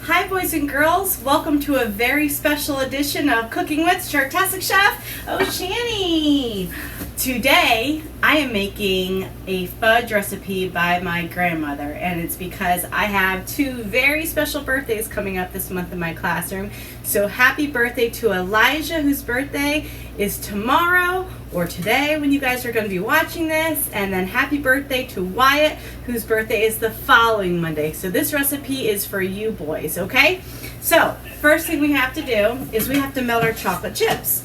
Hi boys and girls, welcome to a very special edition of Cooking with Sharktastic Chef Shani. Today I am making a fudge recipe by my grandmother, and it's because I have two very special birthdays coming up this month in my classroom. So happy birthday to Elijah, whose birthday is tomorrow or today when you guys are going to be watching this, and then happy birthday to Wyatt, whose birthday is the following Monday. So this recipe is for you boys, okay? So first thing we have to do is we have to melt our chocolate chips.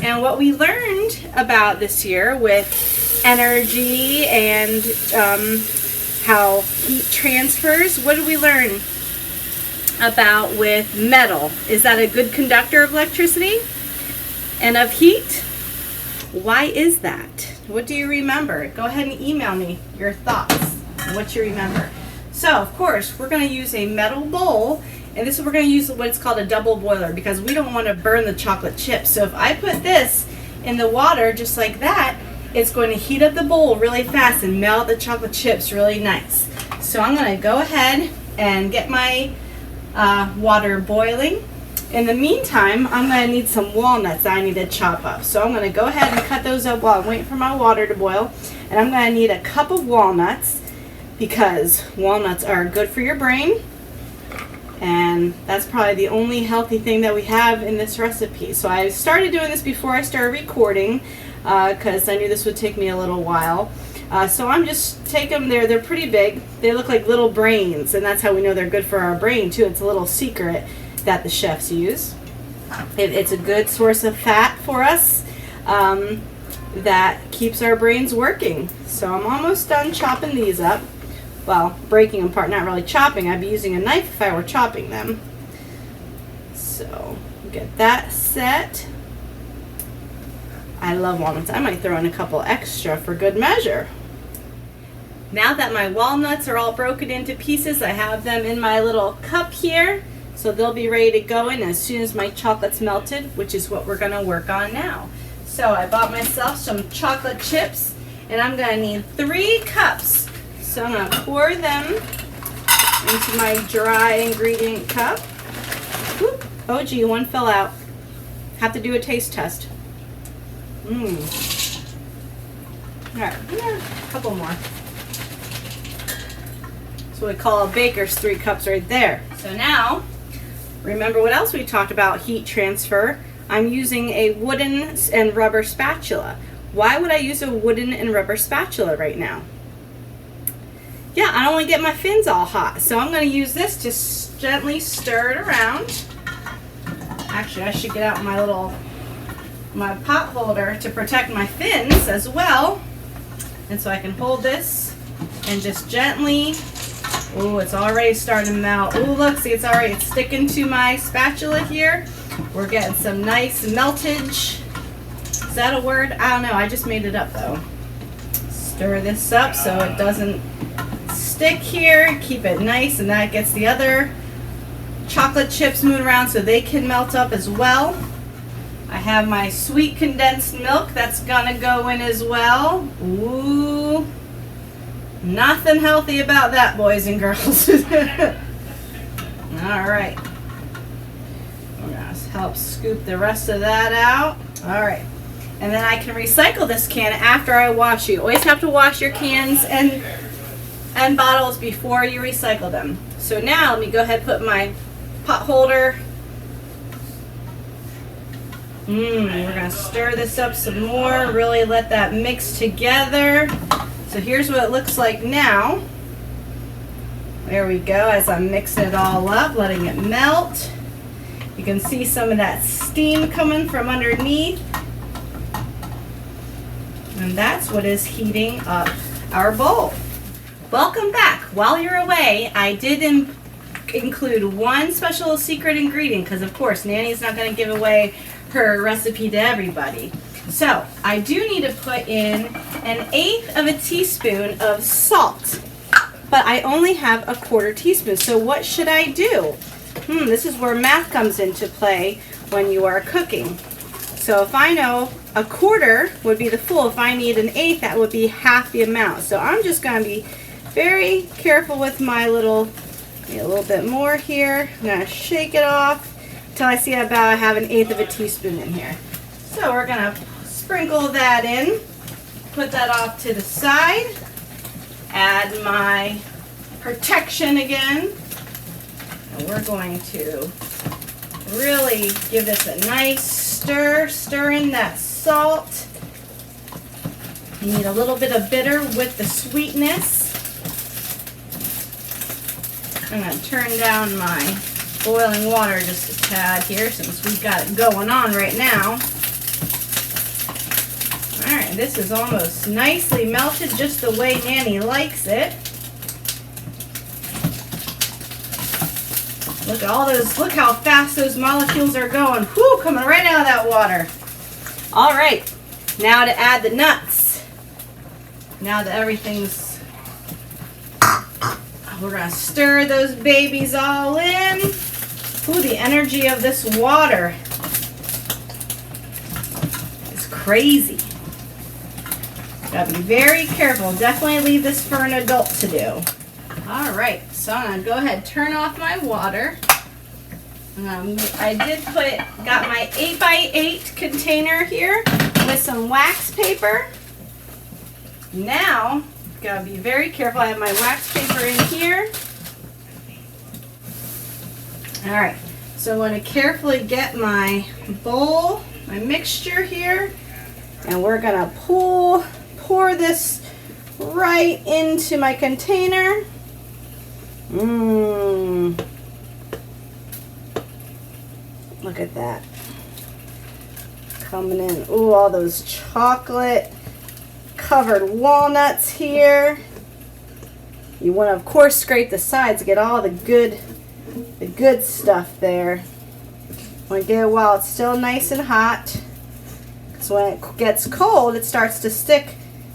And what we learned about this year with energy and how heat transfers, what did we learn about with metal? Is that a good conductor of electricity and of heat? Why is that? What do you remember? Go ahead and email me your thoughts, what you remember. So, of course, we're going to use a metal bowl, and this is we're going to use what's called a double boiler because we don't want to burn the chocolate chips. So if I put this in the water just like that, it's going to heat up the bowl really fast and melt the chocolate chips really nice. So I'm going to go ahead and get my water boiling. In the meantime, I'm going to need some walnuts that I need to chop up. So I'm going to go ahead and cut those up while I'm waiting for my water to boil. And I'm going to need a cup of walnuts because walnuts are good for your brain. And that's probably the only healthy thing that we have in this recipe. So I started doing this before I started recording because I knew this would take me a little while. So I'm just take them there. They're pretty big. They look like little brains, and that's how we know they're good for our brain too. It's a little secret that the chefs use. It's a good source of fat for us that keeps our brains working. So I'm almost done chopping these up. Well, breaking them apart, not really chopping. I'd be using a knife if I were chopping them. So get that set. I love walnuts. I might throw in a couple extra for good measure. Now that my walnuts are all broken into pieces, I have them in my little cup here. So they'll be ready to go in as soon as my chocolate's melted, which is what we're going to work on now. So I bought myself some chocolate chips, and I'm going to need 3 cups. So I'm going to pour them into my dry ingredient cup. Whoop. Oh gee, one fell out. Have to do a taste test. Alright, a couple more. That's what we call a baker's 3 cups right there. So now, remember what else we talked about, heat transfer. I'm using a wooden and rubber spatula. Why would I use a wooden and rubber spatula right now? Yeah, I don't want to get my fins all hot. So I'm going to use this to gently stir it around. Actually, I should get out my pot holder to protect my fins as well. And so I can hold this and just gently. Oh, it's already starting to melt. Oh, look, see, it's sticking to my spatula here. We're getting some nice meltage. Is that a word? I don't know. I just made it up though. Stir this up so it doesn't stick here. Keep it nice, and that gets the other chocolate chips moving around so they can melt up as well. I have my sweet condensed milk that's gonna go in as well. Ooh, nothing healthy about that, boys and girls. All right, we're gonna help scoop the rest of that out. All right, and then I can recycle this can after I wash it. You always have to wash your cans and bottles before you recycle them. So now let me go ahead and put my pot holder. We're going to stir this up some more, really let that mix together. So here's what it looks like now. There we go, as I'm mixing it all up, letting it melt. You can see some of that steam coming from underneath. And that's what is heating up our bowl. Welcome back. While you're away, I did include one special secret ingredient because, of course, Nanny's not going to give away her recipe to everybody. So I do need to put in 1/8 of a teaspoon of salt, but I only have 1/4 teaspoon. So what should I do? This is where math comes into play when you are cooking. So if I know 1/4 would be the full, if I need 1/8, that would be half the amount. So I'm just going to be very careful with my little Need a little bit more here. I'm gonna shake it off until I see about I have 1/8 of a teaspoon in here. So we're gonna sprinkle that in, put that off to the side, add my protection again, and we're going to really give this a nice stir, stir in that salt. You need a little bit of bitter with the sweetness. I'm going to turn down my boiling water just a tad here since we've got it going on right now. Alright, this is almost nicely melted just the way Nanny likes it. Look at all those, look how fast those molecules are going. Whew, coming right out of that water. Alright, now to add the nuts. Now that everything's, we're going to stir those babies all in. Ooh, the energy of this water is crazy. Gotta be very careful. Definitely leave this for an adult to do. Alright, so I'm going to go ahead and turn off my water. I did got my 8x8 container here with some wax paper. Now, gotta be very careful. I have my wax paper in here. Alright, so I'm going to carefully get my bowl, my mixture here, and we're going to pour this right into my container. Look at that. Coming in. Ooh, all those chocolate covered walnuts here. You want to, of course, scrape the sides to get all the good stuff there. Want to get it while it's still nice and hot. Because when it gets cold, it starts to stick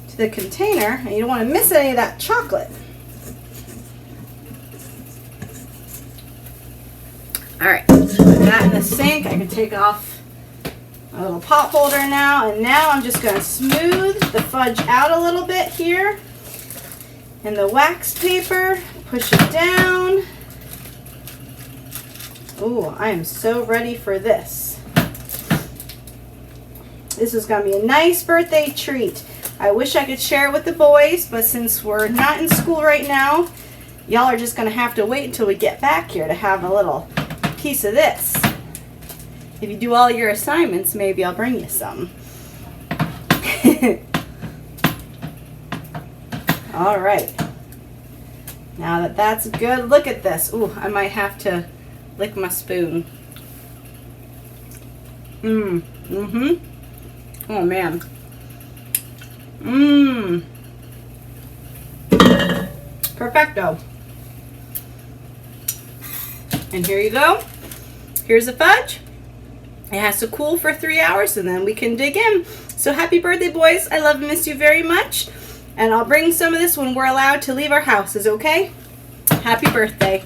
to the container, and you don't want to miss any of that chocolate. Alright, so put that in the sink. I can take off my little pot holder now, and now I'm just going to smooth the fudge out a little bit here. And the wax paper, push it down. Ooh, I am so ready for this. This is going to be a nice birthday treat. I wish I could share it with the boys, but since we're not in school right now, y'all are just going to have to wait until we get back here to have a little piece of this. If you do all your assignments, maybe I'll bring you some. All right. Now that that's good, look at this. Ooh, I might have to lick my spoon. Oh man. Perfecto. And here you go. Here's the fudge. It has to cool for 3 hours and then we can dig in. So happy birthday, boys. I love and miss you very much. And I'll bring some of this when we're allowed to leave our houses, okay? Happy birthday.